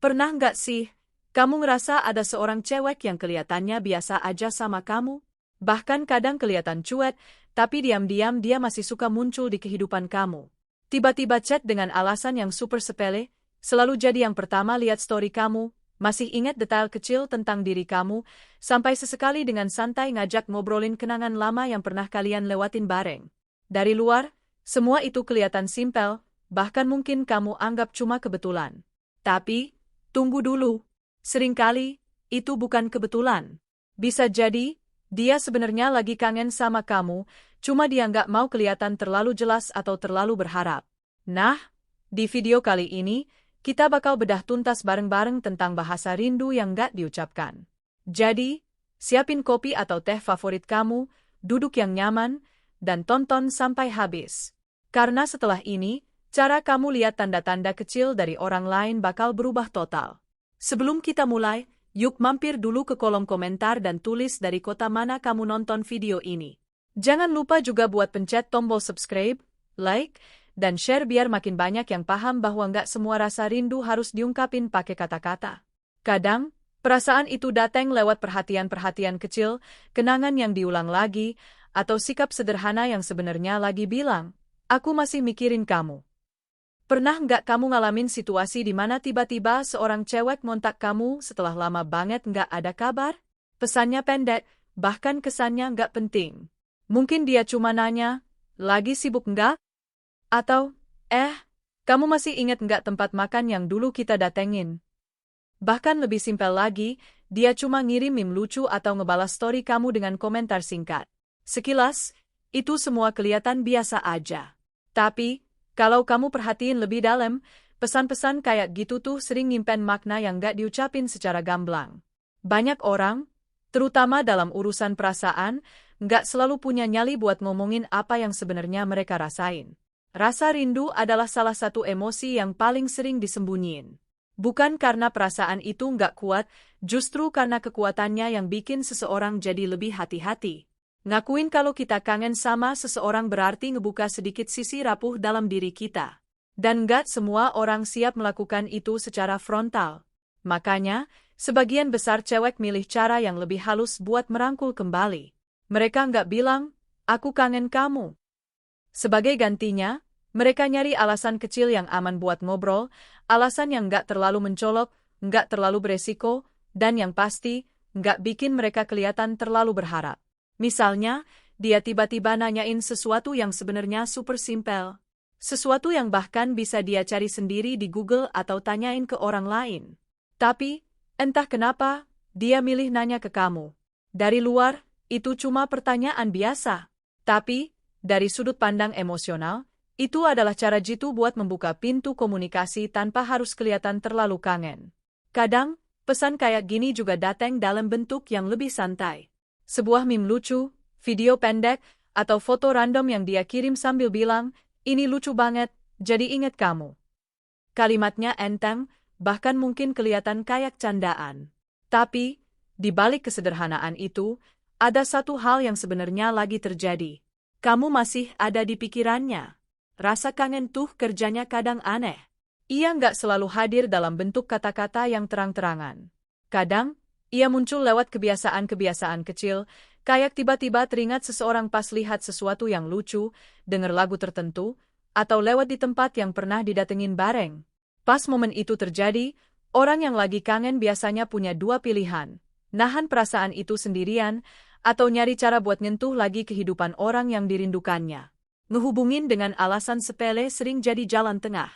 Pernah nggak sih, kamu ngerasa ada seorang cewek yang kelihatannya biasa aja sama kamu? Bahkan kadang kelihatan cuek, tapi diam-diam dia masih suka muncul di kehidupan kamu. Tiba-tiba chat dengan alasan yang super sepele, selalu jadi yang pertama lihat story kamu, masih ingat detail kecil tentang diri kamu, sampai sesekali dengan santai ngajak ngobrolin kenangan lama yang pernah kalian lewatin bareng. Dari luar, semua itu kelihatan simpel, bahkan mungkin kamu anggap cuma kebetulan. Tapi, tunggu dulu. Seringkali, itu bukan kebetulan. Bisa jadi, dia sebenarnya lagi kangen sama kamu, cuma dia nggak mau kelihatan terlalu jelas atau terlalu berharap. Nah, di video kali ini, kita bakal bedah tuntas bareng-bareng tentang bahasa rindu yang nggak diucapkan. Jadi, siapin kopi atau teh favorit kamu, duduk yang nyaman, dan tonton sampai habis. Karena setelah ini, cara kamu lihat tanda-tanda kecil dari orang lain bakal berubah total. Sebelum kita mulai, yuk mampir dulu ke kolom komentar dan tulis dari kota mana kamu nonton video ini. Jangan lupa juga buat pencet tombol subscribe, like, dan share biar makin banyak yang paham bahwa nggak semua rasa rindu harus diungkapin pakai kata-kata. Kadang, perasaan itu datang lewat perhatian-perhatian kecil, kenangan yang diulang lagi, atau sikap sederhana yang sebenarnya lagi bilang, "Aku masih mikirin kamu." Pernah nggak kamu ngalamin situasi di mana tiba-tiba seorang cewek ngontak kamu setelah lama banget nggak ada kabar? Pesannya pendek, bahkan kesannya nggak penting. Mungkin dia cuma nanya, "Lagi sibuk nggak?" Atau, kamu masih ingat nggak tempat makan yang dulu kita datengin?" Bahkan lebih simpel lagi, dia cuma ngirim meme lucu atau ngebalas story kamu dengan komentar singkat. Sekilas, itu semua kelihatan biasa aja. Tapi, kalau kamu perhatiin lebih dalam, pesan-pesan kayak gitu tuh sering nyimpen makna yang nggak diucapin secara gamblang. Banyak orang, terutama dalam urusan perasaan, nggak selalu punya nyali buat ngomongin apa yang sebenarnya mereka rasain. Rasa rindu adalah salah satu emosi yang paling sering disembunyiin. Bukan karena perasaan itu nggak kuat, justru karena kekuatannya yang bikin seseorang jadi lebih hati-hati. Ngakuin kalau kita kangen sama seseorang berarti ngebuka sedikit sisi rapuh dalam diri kita. Dan nggak semua orang siap melakukan itu secara frontal. Makanya, sebagian besar cewek milih cara yang lebih halus buat merangkul kembali. Mereka nggak bilang, "Aku kangen kamu." Sebagai gantinya, mereka nyari alasan kecil yang aman buat ngobrol, alasan yang nggak terlalu mencolok, nggak terlalu beresiko, dan yang pasti, nggak bikin mereka kelihatan terlalu berharap. Misalnya, dia tiba-tiba nanyain sesuatu yang sebenarnya super simpel. Sesuatu yang bahkan bisa dia cari sendiri di Google atau tanyain ke orang lain. Tapi, entah kenapa, dia milih nanya ke kamu. Dari luar, itu cuma pertanyaan biasa. Tapi, dari sudut pandang emosional, itu adalah cara jitu buat membuka pintu komunikasi tanpa harus kelihatan terlalu kangen. Kadang, pesan kayak gini juga datang dalam bentuk yang lebih santai. Sebuah meme lucu, video pendek, atau foto random yang dia kirim sambil bilang, "Ini lucu banget, jadi inget kamu." Kalimatnya enteng, bahkan mungkin kelihatan kayak candaan. Tapi, di balik kesederhanaan itu, ada satu hal yang sebenarnya lagi terjadi. Kamu masih ada di pikirannya. Rasa kangen tuh kerjanya kadang aneh. Ia nggak selalu hadir dalam bentuk kata-kata yang terang-terangan. Kadang, ia muncul lewat kebiasaan-kebiasaan kecil, kayak tiba-tiba teringat seseorang pas lihat sesuatu yang lucu, denger lagu tertentu, atau lewat di tempat yang pernah didatengin bareng. Pas momen itu terjadi, orang yang lagi kangen biasanya punya dua pilihan, nahan perasaan itu sendirian, atau nyari cara buat nyentuh lagi kehidupan orang yang dirindukannya. Ngehubungin dengan alasan sepele sering jadi jalan tengah.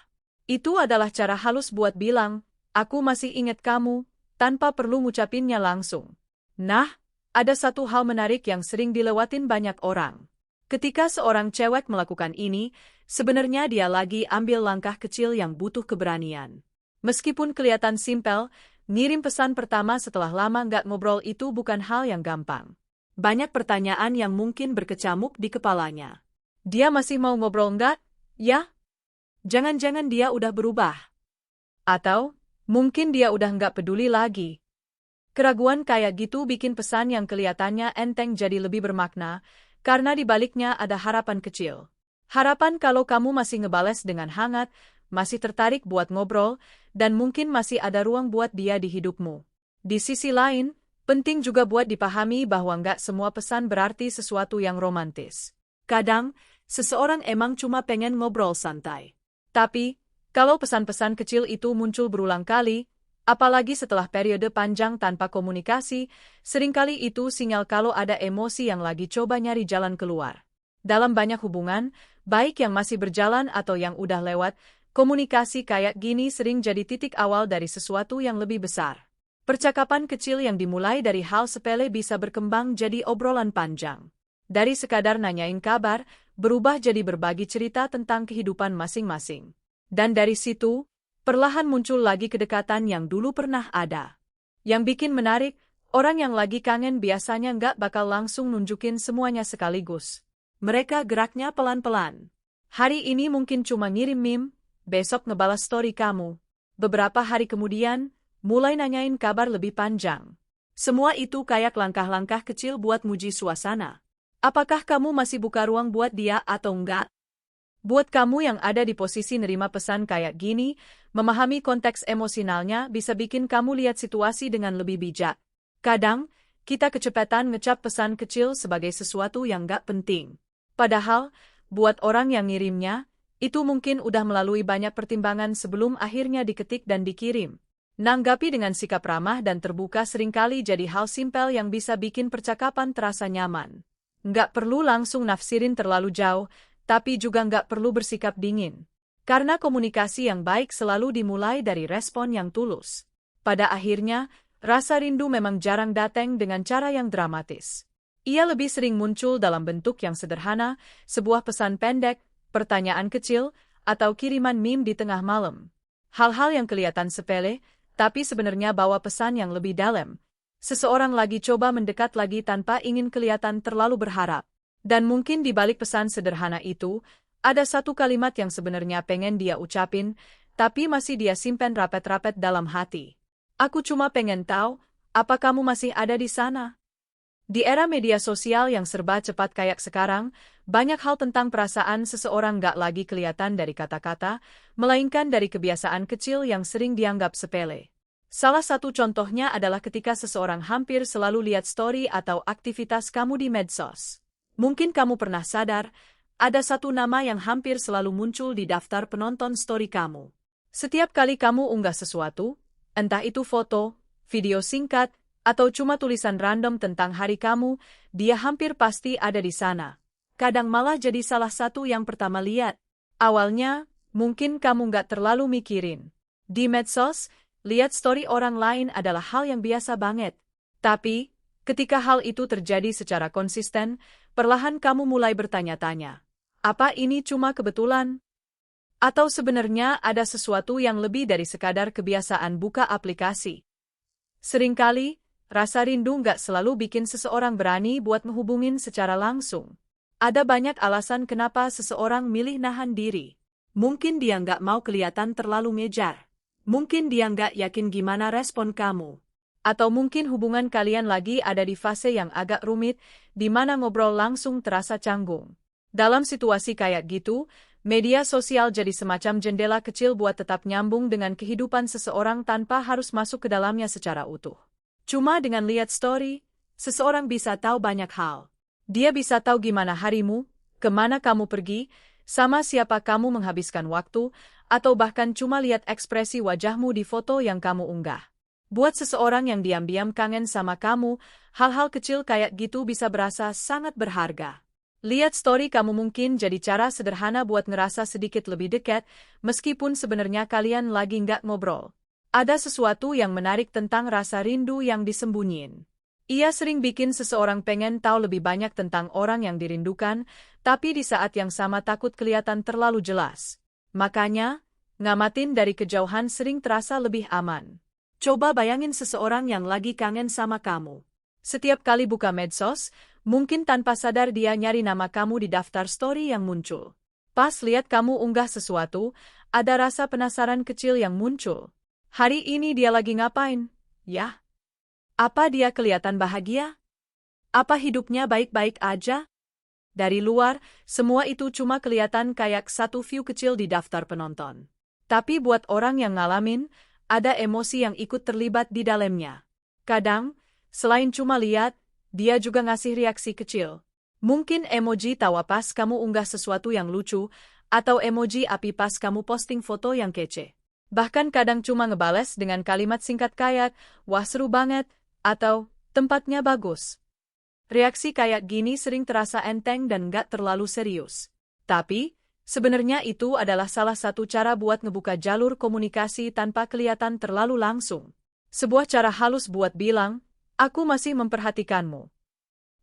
Itu adalah cara halus buat bilang, "Aku masih ingat kamu," tanpa perlu ngucapinnya langsung. Nah, ada satu hal menarik yang sering dilewatin banyak orang. Ketika seorang cewek melakukan ini, sebenarnya dia lagi ambil langkah kecil yang butuh keberanian. Meskipun kelihatan simpel, ngirim pesan pertama setelah lama nggak ngobrol itu bukan hal yang gampang. Banyak pertanyaan yang mungkin berkecamuk di kepalanya. Dia masih mau ngobrol nggak? Ya? Jangan-jangan dia udah berubah. Atau, mungkin dia udah nggak peduli lagi. Keraguan kayak gitu bikin pesan yang kelihatannya enteng jadi lebih bermakna, karena di baliknya ada harapan kecil. Harapan kalau kamu masih ngebales dengan hangat, masih tertarik buat ngobrol, dan mungkin masih ada ruang buat dia di hidupmu. Di sisi lain, penting juga buat dipahami bahwa nggak semua pesan berarti sesuatu yang romantis. Kadang, seseorang emang cuma pengen ngobrol santai. Tapi, kalau pesan-pesan kecil itu muncul berulang kali, apalagi setelah periode panjang tanpa komunikasi, seringkali itu sinyal kalau ada emosi yang lagi coba nyari jalan keluar. Dalam banyak hubungan, baik yang masih berjalan atau yang udah lewat, komunikasi kayak gini sering jadi titik awal dari sesuatu yang lebih besar. Percakapan kecil yang dimulai dari hal sepele bisa berkembang jadi obrolan panjang. Dari sekadar nanyain kabar, berubah jadi berbagi cerita tentang kehidupan masing-masing. Dan dari situ, perlahan muncul lagi kedekatan yang dulu pernah ada. Yang bikin menarik, orang yang lagi kangen biasanya nggak bakal langsung nunjukin semuanya sekaligus. Mereka geraknya pelan-pelan. Hari ini mungkin cuma ngirim meme, besok ngebalas story kamu. Beberapa hari kemudian, mulai nanyain kabar lebih panjang. Semua itu kayak langkah-langkah kecil buat muji suasana. Apakah kamu masih buka ruang buat dia atau enggak? Buat kamu yang ada di posisi nerima pesan kayak gini, memahami konteks emosionalnya bisa bikin kamu lihat situasi dengan lebih bijak. Kadang, kita kecepatan ngecap pesan kecil sebagai sesuatu yang nggak penting. Padahal, buat orang yang ngirimnya, itu mungkin udah melalui banyak pertimbangan sebelum akhirnya diketik dan dikirim. Nanggapi dengan sikap ramah dan terbuka seringkali jadi hal simpel yang bisa bikin percakapan terasa nyaman. Nggak perlu langsung nafsirin terlalu jauh, tapi juga nggak perlu bersikap dingin. Karena komunikasi yang baik selalu dimulai dari respon yang tulus. Pada akhirnya, rasa rindu memang jarang datang dengan cara yang dramatis. Ia lebih sering muncul dalam bentuk yang sederhana, sebuah pesan pendek, pertanyaan kecil, atau kiriman meme di tengah malam. Hal-hal yang kelihatan sepele, tapi sebenarnya bawa pesan yang lebih dalam. Seseorang lagi coba mendekat lagi tanpa ingin kelihatan terlalu berharap. Dan mungkin di balik pesan sederhana itu, ada satu kalimat yang sebenarnya pengen dia ucapin, tapi masih dia simpen rapet-rapet dalam hati. Aku cuma pengen tahu, apa kamu masih ada di sana? Di era media sosial yang serba cepat kayak sekarang, banyak hal tentang perasaan seseorang gak lagi kelihatan dari kata-kata, melainkan dari kebiasaan kecil yang sering dianggap sepele. Salah satu contohnya adalah ketika seseorang hampir selalu lihat story atau aktivitas kamu di medsos. Mungkin kamu pernah sadar, ada satu nama yang hampir selalu muncul di daftar penonton story kamu. Setiap kali kamu unggah sesuatu, entah itu foto, video singkat, atau cuma tulisan random tentang hari kamu, dia hampir pasti ada di sana. Kadang malah jadi salah satu yang pertama lihat. Awalnya, mungkin kamu nggak terlalu mikirin. Di medsos, lihat story orang lain adalah hal yang biasa banget. Tapi, ketika hal itu terjadi secara konsisten, perlahan kamu mulai bertanya-tanya. Apa ini cuma kebetulan? Atau sebenarnya ada sesuatu yang lebih dari sekadar kebiasaan buka aplikasi? Seringkali, rasa rindu nggak selalu bikin seseorang berani buat menghubungin secara langsung. Ada banyak alasan kenapa seseorang milih nahan diri. Mungkin dia nggak mau kelihatan terlalu ngejar. Mungkin dia nggak yakin gimana respon kamu. Atau mungkin hubungan kalian lagi ada di fase yang agak rumit, di mana ngobrol langsung terasa canggung. Dalam situasi kayak gitu, media sosial jadi semacam jendela kecil buat tetap nyambung dengan kehidupan seseorang tanpa harus masuk ke dalamnya secara utuh. Cuma dengan lihat story, seseorang bisa tahu banyak hal. Dia bisa tahu gimana harimu, kemana kamu pergi, sama siapa kamu menghabiskan waktu, atau bahkan cuma lihat ekspresi wajahmu di foto yang kamu unggah. Buat seseorang yang diam-diam kangen sama kamu, hal-hal kecil kayak gitu bisa berasa sangat berharga. Lihat story kamu mungkin jadi cara sederhana buat ngerasa sedikit lebih dekat, meskipun sebenarnya kalian lagi nggak ngobrol. Ada sesuatu yang menarik tentang rasa rindu yang disembunyiin. Ia sering bikin seseorang pengen tahu lebih banyak tentang orang yang dirindukan, tapi di saat yang sama takut kelihatan terlalu jelas. Makanya, ngamatin dari kejauhan sering terasa lebih aman. Coba bayangin seseorang yang lagi kangen sama kamu. Setiap kali buka medsos, mungkin tanpa sadar dia nyari nama kamu di daftar story yang muncul. Pas lihat kamu unggah sesuatu, ada rasa penasaran kecil yang muncul. Hari ini dia lagi ngapain? Ya? Apa dia kelihatan bahagia? Apa hidupnya baik-baik aja? Dari luar, semua itu cuma kelihatan kayak satu view kecil di daftar penonton. Tapi buat orang yang ngalamin, ada emosi yang ikut terlibat di dalamnya. Kadang, selain cuma lihat, dia juga ngasih reaksi kecil. Mungkin emoji tawa pas kamu unggah sesuatu yang lucu, atau emoji api pas kamu posting foto yang kece. Bahkan kadang cuma ngebales dengan kalimat singkat kayak, "Wah seru banget," atau "Tempatnya bagus." Reaksi kayak gini sering terasa enteng dan gak terlalu serius. Tapi, sebenarnya itu adalah salah satu cara buat ngebuka jalur komunikasi tanpa kelihatan terlalu langsung. Sebuah cara halus buat bilang, "Aku masih memperhatikanmu."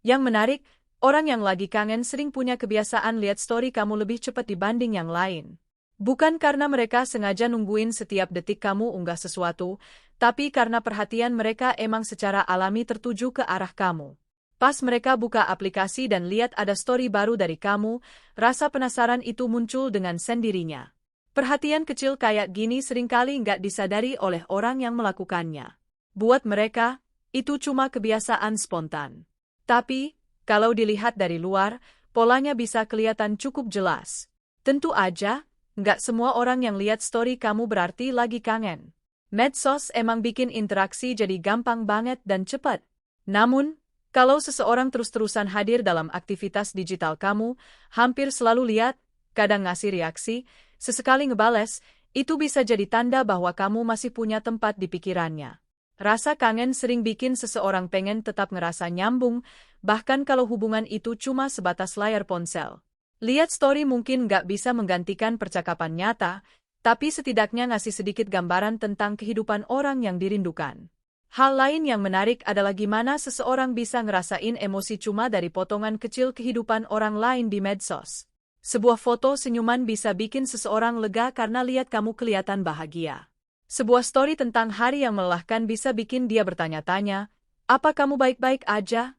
Yang menarik, orang yang lagi kangen sering punya kebiasaan lihat story kamu lebih cepat dibanding yang lain. Bukan karena mereka sengaja nungguin setiap detik kamu unggah sesuatu, tapi karena perhatian mereka emang secara alami tertuju ke arah kamu. Pas mereka buka aplikasi dan lihat ada story baru dari kamu, rasa penasaran itu muncul dengan sendirinya. Perhatian kecil kayak gini seringkali nggak disadari oleh orang yang melakukannya. Buat mereka, itu cuma kebiasaan spontan. Tapi, kalau dilihat dari luar, polanya bisa kelihatan cukup jelas. Tentu aja, nggak semua orang yang lihat story kamu berarti lagi kangen. Medsos emang bikin interaksi jadi gampang banget dan cepat. Namun, kalau seseorang terus-terusan hadir dalam aktivitas digital kamu, hampir selalu lihat, kadang ngasih reaksi, sesekali ngebales, itu bisa jadi tanda bahwa kamu masih punya tempat di pikirannya. Rasa kangen sering bikin seseorang pengen tetap ngerasa nyambung, bahkan kalau hubungan itu cuma sebatas layar ponsel. Lihat story mungkin nggak bisa menggantikan percakapan nyata, tapi setidaknya ngasih sedikit gambaran tentang kehidupan orang yang dirindukan. Hal lain yang menarik adalah gimana seseorang bisa ngerasain emosi cuma dari potongan kecil kehidupan orang lain di medsos. Sebuah foto senyuman bisa bikin seseorang lega karena lihat kamu kelihatan bahagia. Sebuah story tentang hari yang melelahkan bisa bikin dia bertanya-tanya, "Apa kamu baik-baik aja?"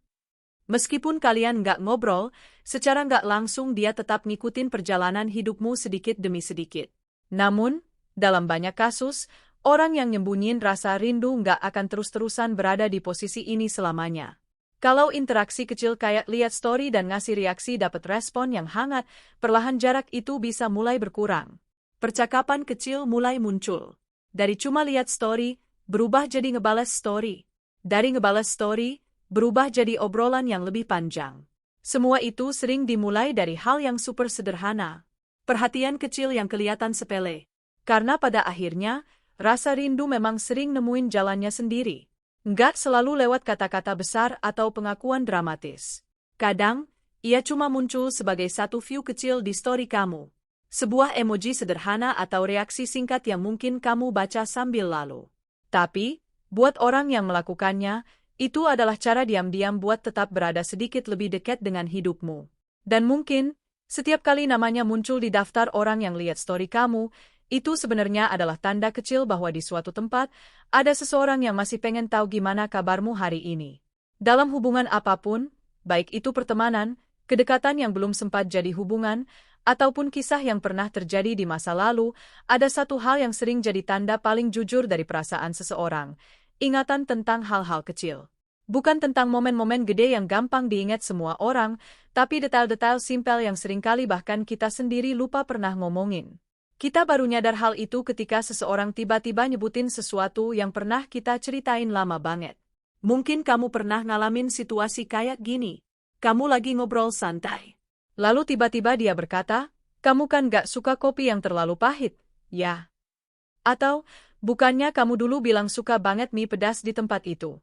Meskipun kalian nggak ngobrol, secara nggak langsung dia tetap ngikutin perjalanan hidupmu sedikit demi sedikit. Namun, dalam banyak kasus, orang yang nyembunyiin rasa rindu nggak akan terus-terusan berada di posisi ini selamanya. Kalau interaksi kecil kayak lihat story dan ngasih reaksi dapat respon yang hangat, perlahan jarak itu bisa mulai berkurang. Percakapan kecil mulai muncul. Dari cuma lihat story, berubah jadi ngebales story. Dari ngebales story, berubah jadi obrolan yang lebih panjang. Semua itu sering dimulai dari hal yang super sederhana. Perhatian kecil yang kelihatan sepele. Karena pada akhirnya, rasa rindu memang sering nemuin jalannya sendiri. Nggak selalu lewat kata-kata besar atau pengakuan dramatis. Kadang, ia cuma muncul sebagai satu view kecil di story kamu. Sebuah emoji sederhana atau reaksi singkat yang mungkin kamu baca sambil lalu. Tapi, buat orang yang melakukannya, itu adalah cara diam-diam buat tetap berada sedikit lebih dekat dengan hidupmu. Dan mungkin, setiap kali namanya muncul di daftar orang yang lihat story kamu, itu sebenarnya adalah tanda kecil bahwa di suatu tempat, ada seseorang yang masih pengen tahu gimana kabarmu hari ini. Dalam hubungan apapun, baik itu pertemanan, kedekatan yang belum sempat jadi hubungan, ataupun kisah yang pernah terjadi di masa lalu, ada satu hal yang sering jadi tanda paling jujur dari perasaan seseorang, ingatan tentang hal-hal kecil. Bukan tentang momen-momen gede yang gampang diingat semua orang, tapi detail-detail simpel yang seringkali bahkan kita sendiri lupa pernah ngomongin. Kita baru nyadar hal itu ketika seseorang tiba-tiba nyebutin sesuatu yang pernah kita ceritain lama banget. Mungkin kamu pernah ngalamin situasi kayak gini. Kamu lagi ngobrol santai. Lalu tiba-tiba dia berkata, "Kamu kan gak suka kopi yang terlalu pahit, ya?" Atau, "Bukannya kamu dulu bilang suka banget mie pedas di tempat itu?"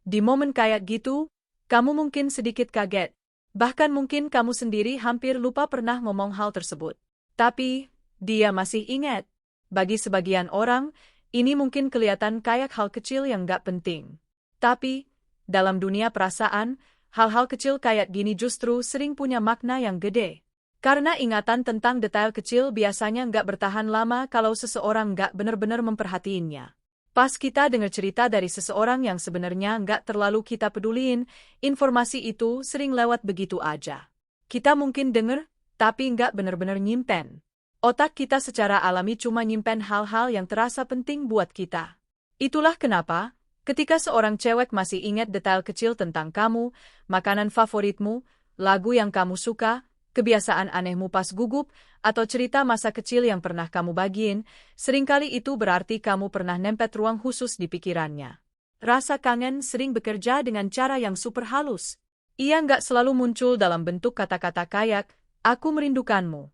Di momen kayak gitu, kamu mungkin sedikit kaget. Bahkan mungkin kamu sendiri hampir lupa pernah ngomong hal tersebut. Tapi, dia masih ingat. Bagi sebagian orang, ini mungkin kelihatan kayak hal kecil yang gak penting. Tapi, dalam dunia perasaan, hal-hal kecil kayak gini justru sering punya makna yang gede. Karena ingatan tentang detail kecil biasanya gak bertahan lama kalau seseorang gak benar-benar memperhatiinnya. Pas kita dengar cerita dari seseorang yang sebenarnya gak terlalu kita peduliin, informasi itu sering lewat begitu aja. Kita mungkin denger, tapi gak benar-benar nyimpen. Otak kita secara alami cuma nyimpen hal-hal yang terasa penting buat kita. Itulah kenapa, ketika seorang cewek masih ingat detail kecil tentang kamu, makanan favoritmu, lagu yang kamu suka, kebiasaan anehmu pas gugup, atau cerita masa kecil yang pernah kamu bagiin, seringkali itu berarti kamu pernah nempet ruang khusus di pikirannya. Rasa kangen sering bekerja dengan cara yang super halus. Ia nggak selalu muncul dalam bentuk kata-kata kayak, "Aku merindukanmu."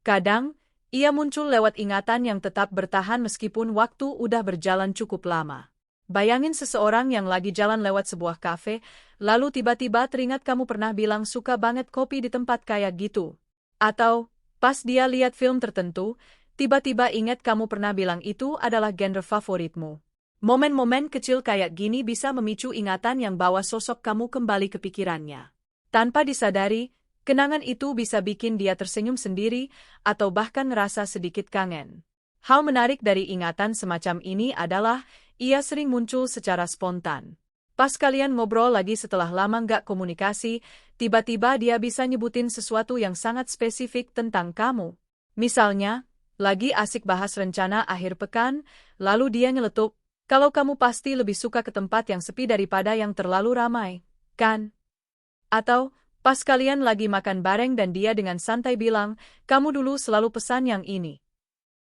Kadang, ia muncul lewat ingatan yang tetap bertahan meskipun waktu udah berjalan cukup lama. Bayangin seseorang yang lagi jalan lewat sebuah kafe, lalu tiba-tiba teringat kamu pernah bilang suka banget kopi di tempat kayak gitu. Atau, pas dia lihat film tertentu, tiba-tiba ingat kamu pernah bilang itu adalah genre favoritmu. Momen-momen kecil kayak gini bisa memicu ingatan yang bawa sosok kamu kembali ke pikirannya. Tanpa disadari, kenangan itu bisa bikin dia tersenyum sendiri, atau bahkan ngerasa sedikit kangen. Hal menarik dari ingatan semacam ini adalah, ia sering muncul secara spontan. Pas kalian ngobrol lagi setelah lama nggak komunikasi, tiba-tiba dia bisa nyebutin sesuatu yang sangat spesifik tentang kamu. Misalnya, lagi asik bahas rencana akhir pekan, lalu dia nyeletuk, "Kalau kamu pasti lebih suka ke tempat yang sepi daripada yang terlalu ramai, kan?" Atau, pas kalian lagi makan bareng dan dia dengan santai bilang, "Kamu dulu selalu pesan yang ini."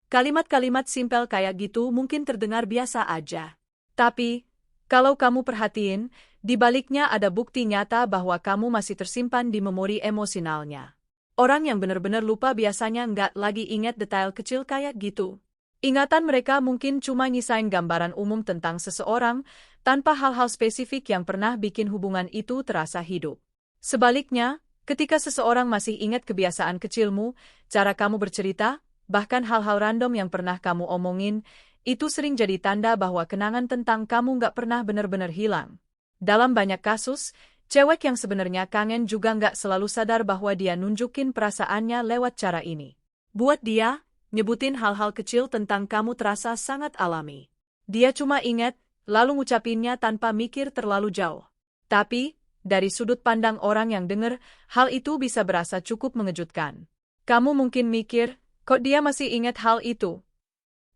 Kalimat-kalimat simpel kayak gitu mungkin terdengar biasa aja. Tapi, kalau kamu perhatiin, di baliknya ada bukti nyata bahwa kamu masih tersimpan di memori emosionalnya. Orang yang benar-benar lupa biasanya nggak lagi ingat detail kecil kayak gitu. Ingatan mereka mungkin cuma nyisain gambaran umum tentang seseorang, tanpa hal-hal spesifik yang pernah bikin hubungan itu terasa hidup. Sebaliknya, ketika seseorang masih ingat kebiasaan kecilmu, cara kamu bercerita, bahkan hal-hal random yang pernah kamu omongin, itu sering jadi tanda bahwa kenangan tentang kamu nggak pernah benar-benar hilang. Dalam banyak kasus, cewek yang sebenarnya kangen juga nggak selalu sadar bahwa dia nunjukin perasaannya lewat cara ini. Buat dia, nyebutin hal-hal kecil tentang kamu terasa sangat alami. Dia cuma ingat, lalu ngucapinnya tanpa mikir terlalu jauh. Tapi, dari sudut pandang orang yang denger, hal itu bisa berasa cukup mengejutkan. Kamu mungkin mikir, kok dia masih ingat hal itu?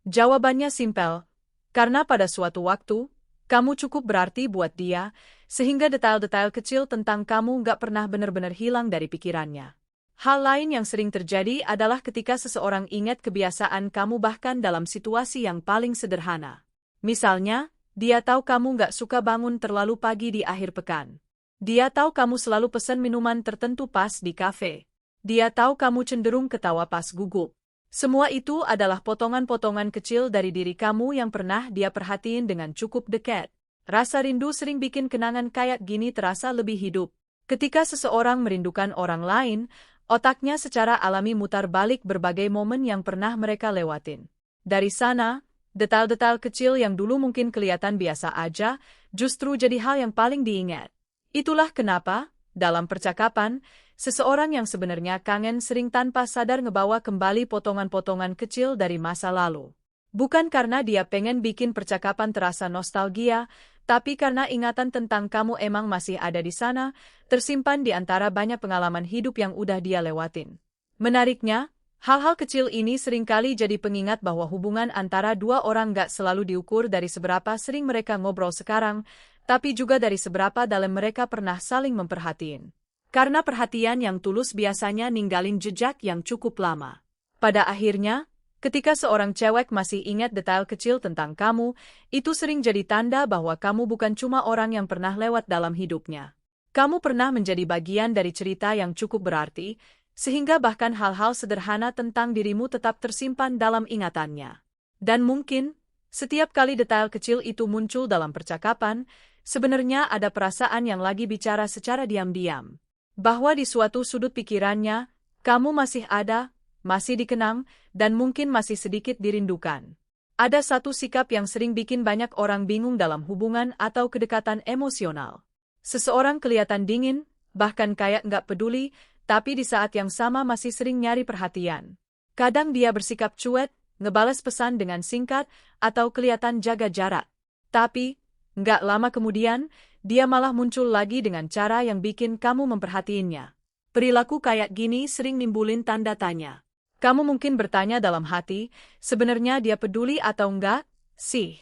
Jawabannya simpel, karena pada suatu waktu, kamu cukup berarti buat dia, sehingga detail-detail kecil tentang kamu nggak pernah benar-benar hilang dari pikirannya. Hal lain yang sering terjadi adalah ketika seseorang ingat kebiasaan kamu bahkan dalam situasi yang paling sederhana. Misalnya, dia tahu kamu nggak suka bangun terlalu pagi di akhir pekan. Dia tahu kamu selalu pesan minuman tertentu pas di kafe. Dia tahu kamu cenderung ketawa pas gugup. Semua itu adalah potongan-potongan kecil dari diri kamu yang pernah dia perhatiin dengan cukup dekat. Rasa rindu sering bikin kenangan kayak gini terasa lebih hidup. Ketika seseorang merindukan orang lain, otaknya secara alami mutar balik berbagai momen yang pernah mereka lewatin. Dari sana, detail-detail kecil yang dulu mungkin kelihatan biasa aja, justru jadi hal yang paling diingat. Itulah kenapa, dalam percakapan, seseorang yang sebenarnya kangen sering tanpa sadar ngebawa kembali potongan-potongan kecil dari masa lalu. Bukan karena dia pengen bikin percakapan terasa nostalgia, tapi karena ingatan tentang kamu emang masih ada di sana, tersimpan di antara banyak pengalaman hidup yang udah dia lewatin. Menariknya, hal-hal kecil ini seringkali jadi pengingat bahwa hubungan antara dua orang gak selalu diukur dari seberapa sering mereka ngobrol sekarang, tapi juga dari seberapa dalam mereka pernah saling memperhatiin. Karena perhatian yang tulus biasanya ninggalin jejak yang cukup lama. Pada akhirnya, ketika seorang cewek masih ingat detail kecil tentang kamu, itu sering jadi tanda bahwa kamu bukan cuma orang yang pernah lewat dalam hidupnya. Kamu pernah menjadi bagian dari cerita yang cukup berarti, sehingga bahkan hal-hal sederhana tentang dirimu tetap tersimpan dalam ingatannya. Dan mungkin, setiap kali detail kecil itu muncul dalam percakapan, sebenarnya ada perasaan yang lagi bicara secara diam-diam. Bahwa di suatu sudut pikirannya, kamu masih ada, masih dikenang, dan mungkin masih sedikit dirindukan. Ada satu sikap yang sering bikin banyak orang bingung dalam hubungan atau kedekatan emosional. Seseorang kelihatan dingin, bahkan kayak nggak peduli, tapi di saat yang sama masih sering nyari perhatian. Kadang dia bersikap cuek, ngebales pesan dengan singkat, atau kelihatan jaga jarak. Tapi, nggak lama kemudian, dia malah muncul lagi dengan cara yang bikin kamu memperhatiinnya. Perilaku kayak gini sering nimbulin tanda tanya. Kamu mungkin bertanya dalam hati, sebenarnya dia peduli atau enggak, sih?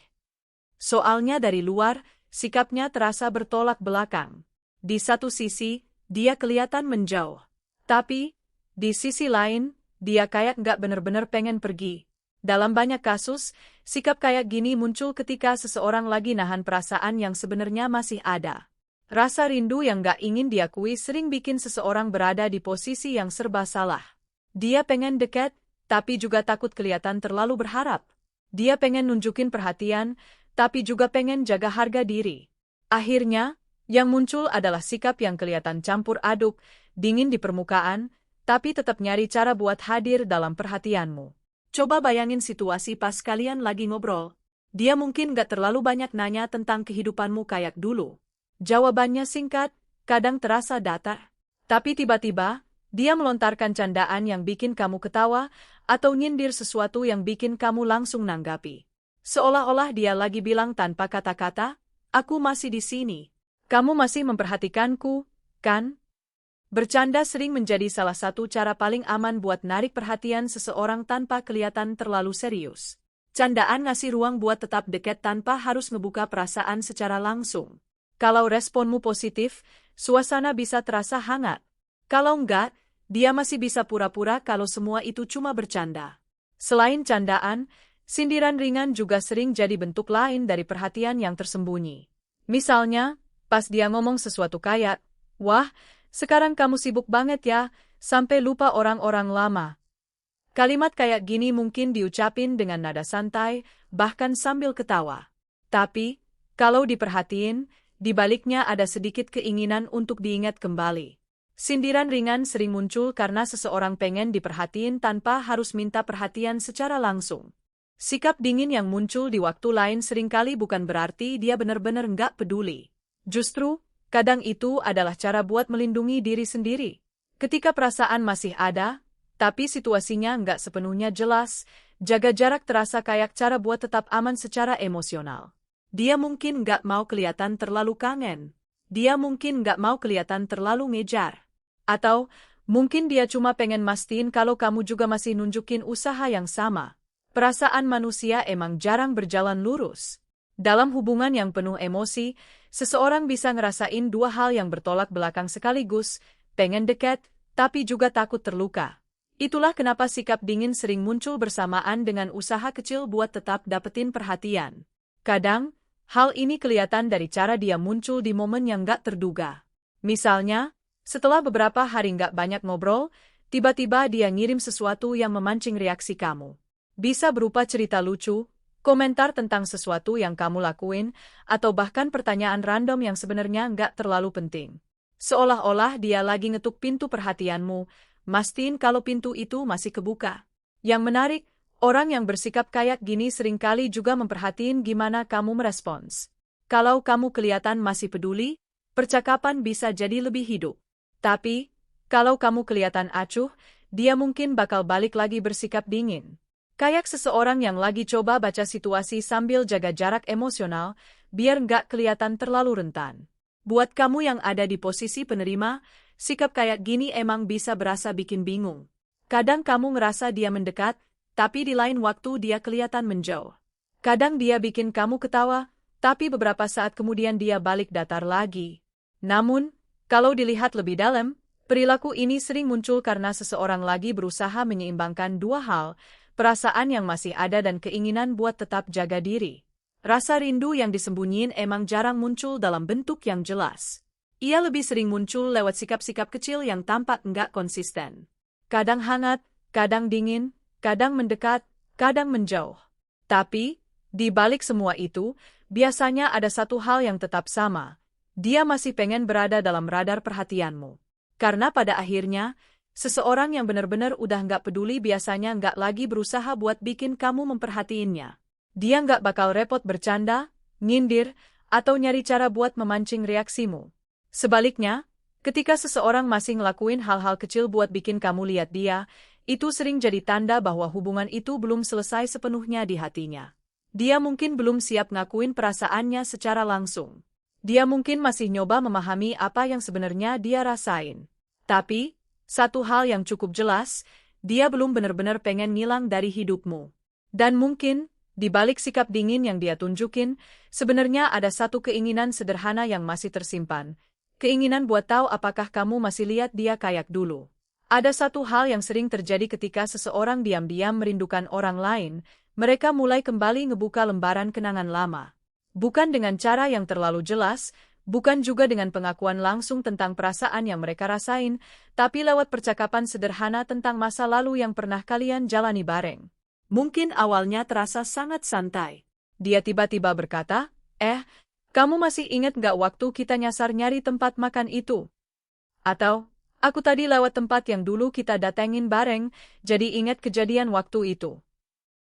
Soalnya dari luar, sikapnya terasa bertolak belakang. Di satu sisi, dia kelihatan menjauh. Tapi, di sisi lain, dia kayak nggak bener-bener pengen pergi. Dalam banyak kasus, sikap kayak gini muncul ketika seseorang lagi nahan perasaan yang sebenarnya masih ada. Rasa rindu yang nggak ingin diakui sering bikin seseorang berada di posisi yang serba salah. Dia pengen dekat, tapi juga takut kelihatan terlalu berharap. Dia pengen nunjukin perhatian, tapi juga pengen jaga harga diri. Akhirnya, yang muncul adalah sikap yang kelihatan campur aduk, dingin di permukaan, tapi tetap nyari cara buat hadir dalam perhatianmu. Coba bayangin situasi pas kalian lagi ngobrol. Dia mungkin gak terlalu banyak nanya tentang kehidupanmu kayak dulu. Jawabannya singkat, kadang terasa datar. Tapi tiba-tiba, dia melontarkan candaan yang bikin kamu ketawa, atau nyindir sesuatu yang bikin kamu langsung nanggapi. Seolah-olah dia lagi bilang tanpa kata-kata, "Aku masih di sini. Kamu masih memperhatikanku, kan?" Bercanda sering menjadi salah satu cara paling aman buat narik perhatian seseorang tanpa kelihatan terlalu serius. Candaan ngasih ruang buat tetap dekat tanpa harus ngebuka perasaan secara langsung. Kalau responmu positif, suasana bisa terasa hangat. Kalau enggak, dia masih bisa pura-pura kalau semua itu cuma bercanda. Selain candaan, sindiran ringan juga sering jadi bentuk lain dari perhatian yang tersembunyi. Misalnya, pas dia ngomong sesuatu kayak, "Wah, sekarang kamu sibuk banget ya, sampai lupa orang-orang lama." Kalimat kayak gini mungkin diucapin dengan nada santai, bahkan sambil ketawa. Tapi, kalau diperhatiin, di baliknya ada sedikit keinginan untuk diingat kembali. Sindiran ringan sering muncul karena seseorang pengen diperhatiin tanpa harus minta perhatian secara langsung. Sikap dingin yang muncul di waktu lain seringkali bukan berarti dia benar-benar nggak peduli. Justru, kadang itu adalah cara buat melindungi diri sendiri. Ketika perasaan masih ada, tapi situasinya nggak sepenuhnya jelas, jaga jarak terasa kayak cara buat tetap aman secara emosional. Dia mungkin nggak mau kelihatan terlalu kangen. Dia mungkin nggak mau kelihatan terlalu ngejar. Atau, mungkin dia cuma pengen mastiin kalau kamu juga masih nunjukin usaha yang sama. Perasaan manusia emang jarang berjalan lurus. Dalam hubungan yang penuh emosi, seseorang bisa ngerasain dua hal yang bertolak belakang sekaligus, pengen dekat, tapi juga takut terluka. Itulah kenapa sikap dingin sering muncul bersamaan dengan usaha kecil buat tetap dapetin perhatian. Kadang, hal ini kelihatan dari cara dia muncul di momen yang gak terduga. Misalnya, setelah beberapa hari gak banyak ngobrol, tiba-tiba dia ngirim sesuatu yang memancing reaksi kamu. Bisa berupa cerita lucu, komentar tentang sesuatu yang kamu lakuin, atau bahkan pertanyaan random yang sebenarnya nggak terlalu penting. Seolah-olah dia lagi ngetuk pintu perhatianmu, mastiin kalau pintu itu masih kebuka. Yang menarik, orang yang bersikap kayak gini seringkali juga memperhatiin gimana kamu merespons. Kalau kamu kelihatan masih peduli, percakapan bisa jadi lebih hidup. Tapi, kalau kamu kelihatan acuh, dia mungkin bakal balik lagi bersikap dingin. Kayak seseorang yang lagi coba baca situasi sambil jaga jarak emosional, biar nggak kelihatan terlalu rentan. Buat kamu yang ada di posisi penerima, sikap kayak gini emang bisa berasa bikin bingung. Kadang kamu ngerasa dia mendekat, tapi di lain waktu dia kelihatan menjauh. Kadang dia bikin kamu ketawa, tapi beberapa saat kemudian dia balik datar lagi. Namun, kalau dilihat lebih dalam, perilaku ini sering muncul karena seseorang lagi berusaha menyeimbangkan dua hal, perasaan yang masih ada dan keinginan buat tetap jaga diri. Rasa rindu yang disembunyiin emang jarang muncul dalam bentuk yang jelas. Ia lebih sering muncul lewat sikap-sikap kecil yang tampak nggak konsisten. Kadang hangat, kadang dingin, kadang mendekat, kadang menjauh. Tapi, di balik semua itu, biasanya ada satu hal yang tetap sama. Dia masih pengen berada dalam radar perhatianmu. Karena pada akhirnya, seseorang yang benar-benar udah nggak peduli biasanya nggak lagi berusaha buat bikin kamu memperhatiinnya. Dia nggak bakal repot bercanda, nyindir, atau nyari cara buat memancing reaksimu. Sebaliknya, ketika seseorang masih ngelakuin hal-hal kecil buat bikin kamu lihat dia, itu sering jadi tanda bahwa hubungan itu belum selesai sepenuhnya di hatinya. Dia mungkin belum siap ngakuin perasaannya secara langsung. Dia mungkin masih nyoba memahami apa yang sebenarnya dia rasain. Tapi, satu hal yang cukup jelas, dia belum benar-benar pengen ngilang dari hidupmu. Dan mungkin, di balik sikap dingin yang dia tunjukin, sebenarnya ada satu keinginan sederhana yang masih tersimpan. Keinginan buat tahu apakah kamu masih lihat dia kayak dulu. Ada satu hal yang sering terjadi ketika seseorang diam-diam merindukan orang lain, mereka mulai kembali ngebuka lembaran kenangan lama. Bukan dengan cara yang terlalu jelas, bukan juga dengan pengakuan langsung tentang perasaan yang mereka rasain, tapi lewat percakapan sederhana tentang masa lalu yang pernah kalian jalani bareng. Mungkin awalnya terasa sangat santai. Dia tiba-tiba berkata, kamu masih ingat nggak waktu kita nyasar nyari tempat makan itu? Atau, aku tadi lewat tempat yang dulu kita datengin bareng, jadi ingat kejadian waktu itu.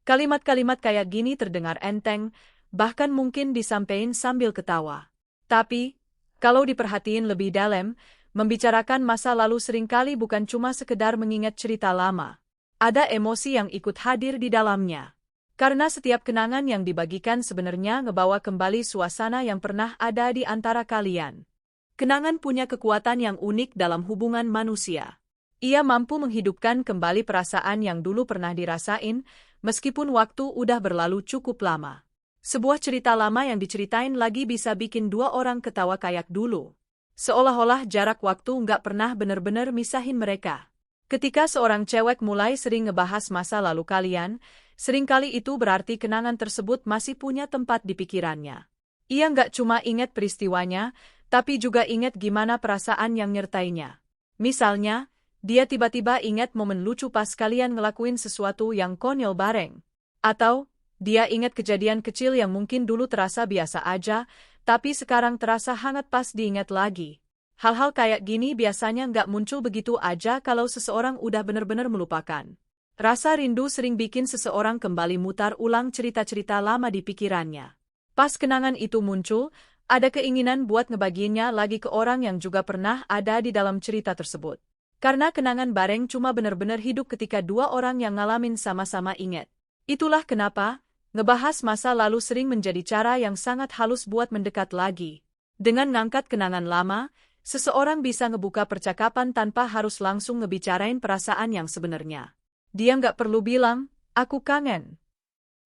Kalimat-kalimat kayak gini terdengar enteng, bahkan mungkin disampaikan sambil ketawa. Tapi, kalau diperhatiin lebih dalam, membicarakan masa lalu seringkali bukan cuma sekedar mengingat cerita lama. Ada emosi yang ikut hadir di dalamnya. Karena setiap kenangan yang dibagikan sebenarnya ngebawa kembali suasana yang pernah ada di antara kalian. Kenangan punya kekuatan yang unik dalam hubungan manusia. Ia mampu menghidupkan kembali perasaan yang dulu pernah dirasain, meskipun waktu udah berlalu cukup lama. Sebuah cerita lama yang diceritain lagi bisa bikin dua orang ketawa kayak dulu. Seolah-olah jarak waktu nggak pernah bener-bener misahin mereka. Ketika seorang cewek mulai sering ngebahas masa lalu kalian, seringkali itu berarti kenangan tersebut masih punya tempat di pikirannya. Ia nggak cuma ingat peristiwanya, tapi juga ingat gimana perasaan yang nyertainya. Misalnya, dia tiba-tiba ingat momen lucu pas kalian ngelakuin sesuatu yang konyol bareng. Atau, dia ingat kejadian kecil yang mungkin dulu terasa biasa aja, tapi sekarang terasa hangat pas diingat lagi. Hal-hal kayak gini biasanya nggak muncul begitu aja kalau seseorang udah bener-bener melupakan. Rasa rindu sering bikin seseorang kembali mutar ulang cerita-cerita lama di pikirannya. Pas kenangan itu muncul, ada keinginan buat ngebagiinnya lagi ke orang yang juga pernah ada di dalam cerita tersebut. Karena kenangan bareng cuma bener-bener hidup ketika dua orang yang ngalamin sama-sama ingat. Itulah kenapa, ngebahas masa lalu sering menjadi cara yang sangat halus buat mendekat lagi. Dengan ngangkat kenangan lama, seseorang bisa ngebuka percakapan tanpa harus langsung ngebicarain perasaan yang sebenarnya. Dia nggak perlu bilang, aku kangen.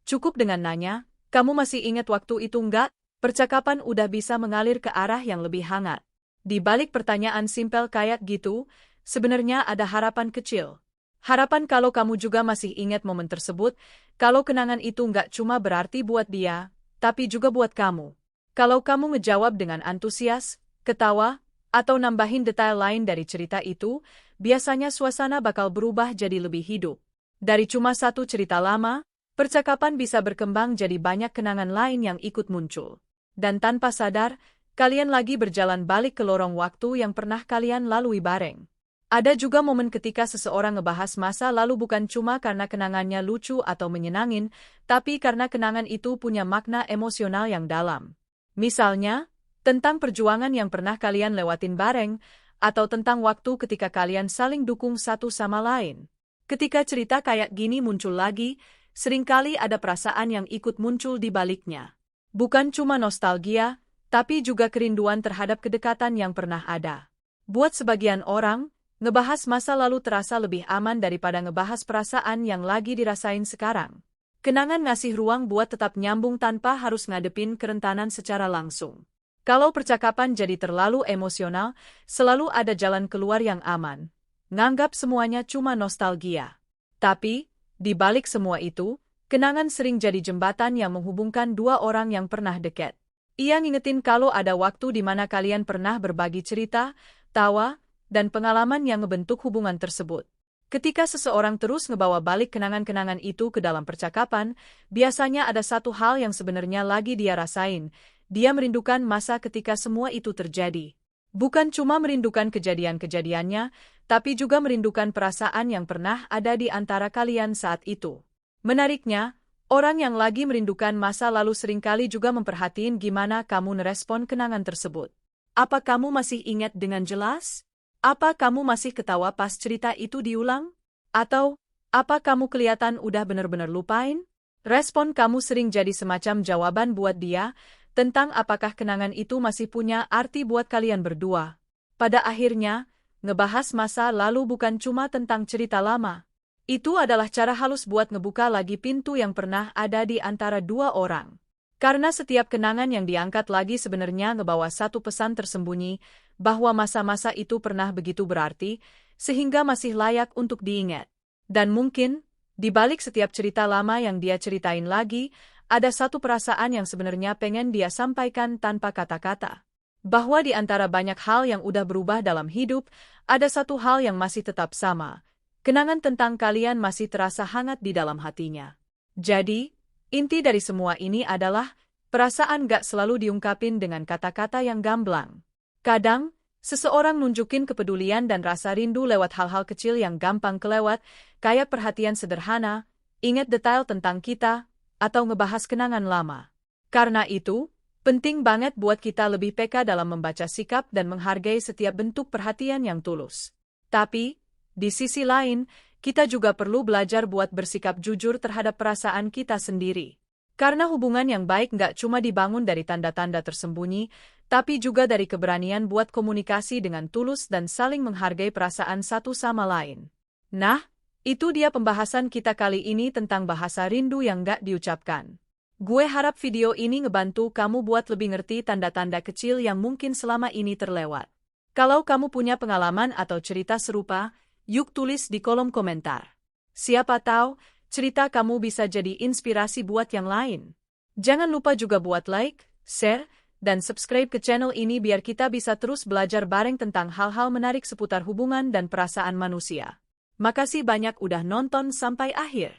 Cukup dengan nanya, kamu masih ingat waktu itu nggak? Percakapan udah bisa mengalir ke arah yang lebih hangat. Di balik pertanyaan simpel kayak gitu, sebenarnya ada harapan kecil. Harapan kalau kamu juga masih ingat momen tersebut, kalau kenangan itu nggak cuma berarti buat dia, tapi juga buat kamu. Kalau kamu ngejawab dengan antusias, ketawa, atau nambahin detail lain dari cerita itu, biasanya suasana bakal berubah jadi lebih hidup. Dari cuma satu cerita lama, percakapan bisa berkembang jadi banyak kenangan lain yang ikut muncul. Dan tanpa sadar, kalian lagi berjalan balik ke lorong waktu yang pernah kalian lalui bareng. Ada juga momen ketika seseorang ngebahas masa lalu bukan cuma karena kenangannya lucu atau menyenangin, tapi karena kenangan itu punya makna emosional yang dalam. Misalnya, tentang perjuangan yang pernah kalian lewatin bareng, atau tentang waktu ketika kalian saling dukung satu sama lain. Ketika cerita kayak gini muncul lagi, seringkali ada perasaan yang ikut muncul di baliknya. Bukan cuma nostalgia, tapi juga kerinduan terhadap kedekatan yang pernah ada. Buat sebagian orang, ngebahas masa lalu terasa lebih aman daripada ngebahas perasaan yang lagi dirasain sekarang. Kenangan ngasih ruang buat tetap nyambung tanpa harus ngadepin kerentanan secara langsung. Kalau percakapan jadi terlalu emosional, selalu ada jalan keluar yang aman. Nganggap semuanya cuma nostalgia. Tapi, di balik semua itu, kenangan sering jadi jembatan yang menghubungkan dua orang yang pernah dekat. Ia ngingetin kalau ada waktu di mana kalian pernah berbagi cerita, tawa, dan pengalaman yang ngebentuk hubungan tersebut. Ketika seseorang terus ngebawa balik kenangan-kenangan itu ke dalam percakapan, biasanya ada satu hal yang sebenarnya lagi dia rasain. Dia merindukan masa ketika semua itu terjadi. Bukan cuma merindukan kejadian-kejadiannya, tapi juga merindukan perasaan yang pernah ada di antara kalian saat itu. Menariknya, orang yang lagi merindukan masa lalu seringkali juga memperhatiin gimana kamu ngerespon kenangan tersebut. Apa kamu masih ingat dengan jelas? Apa kamu masih ketawa pas cerita itu diulang? Atau, apa kamu kelihatan udah bener-bener lupain? Respon kamu sering jadi semacam jawaban buat dia, tentang apakah kenangan itu masih punya arti buat kalian berdua. Pada akhirnya, ngebahas masa lalu bukan cuma tentang cerita lama. Itu adalah cara halus buat ngebuka lagi pintu yang pernah ada di antara dua orang. Karena setiap kenangan yang diangkat lagi sebenarnya ngebawa satu pesan tersembunyi, bahwa masa-masa itu pernah begitu berarti, sehingga masih layak untuk diingat. Dan mungkin, di balik setiap cerita lama yang dia ceritain lagi, ada satu perasaan yang sebenarnya pengen dia sampaikan tanpa kata-kata. Bahwa di antara banyak hal yang udah berubah dalam hidup, ada satu hal yang masih tetap sama. Kenangan tentang kalian masih terasa hangat di dalam hatinya. Jadi, inti dari semua ini adalah, perasaan gak selalu diungkapin dengan kata-kata yang gamblang. Kadang, seseorang nunjukin kepedulian dan rasa rindu lewat hal-hal kecil yang gampang kelewat, kayak perhatian sederhana, ingat detail tentang kita, atau ngebahas kenangan lama. Karena itu, penting banget buat kita lebih peka dalam membaca sikap dan menghargai setiap bentuk perhatian yang tulus. Tapi, di sisi lain, kita juga perlu belajar buat bersikap jujur terhadap perasaan kita sendiri. Karena hubungan yang baik nggak cuma dibangun dari tanda-tanda tersembunyi, tapi juga dari keberanian buat komunikasi dengan tulus dan saling menghargai perasaan satu sama lain. Nah, itu dia pembahasan kita kali ini tentang bahasa rindu yang nggak diucapkan. Gue harap video ini ngebantu kamu buat lebih ngerti tanda-tanda kecil yang mungkin selama ini terlewat. Kalau kamu punya pengalaman atau cerita serupa, yuk tulis di kolom komentar. Siapa tahu, cerita kamu bisa jadi inspirasi buat yang lain. Jangan lupa juga buat like, share, dan subscribe ke channel ini biar kita bisa terus belajar bareng tentang hal-hal menarik seputar hubungan dan perasaan manusia. Makasih banyak udah nonton sampai akhir.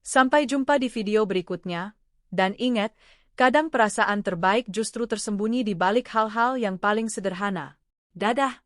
Sampai jumpa di video berikutnya. Dan ingat, kadang perasaan terbaik justru tersembunyi di balik hal-hal yang paling sederhana. Dadah!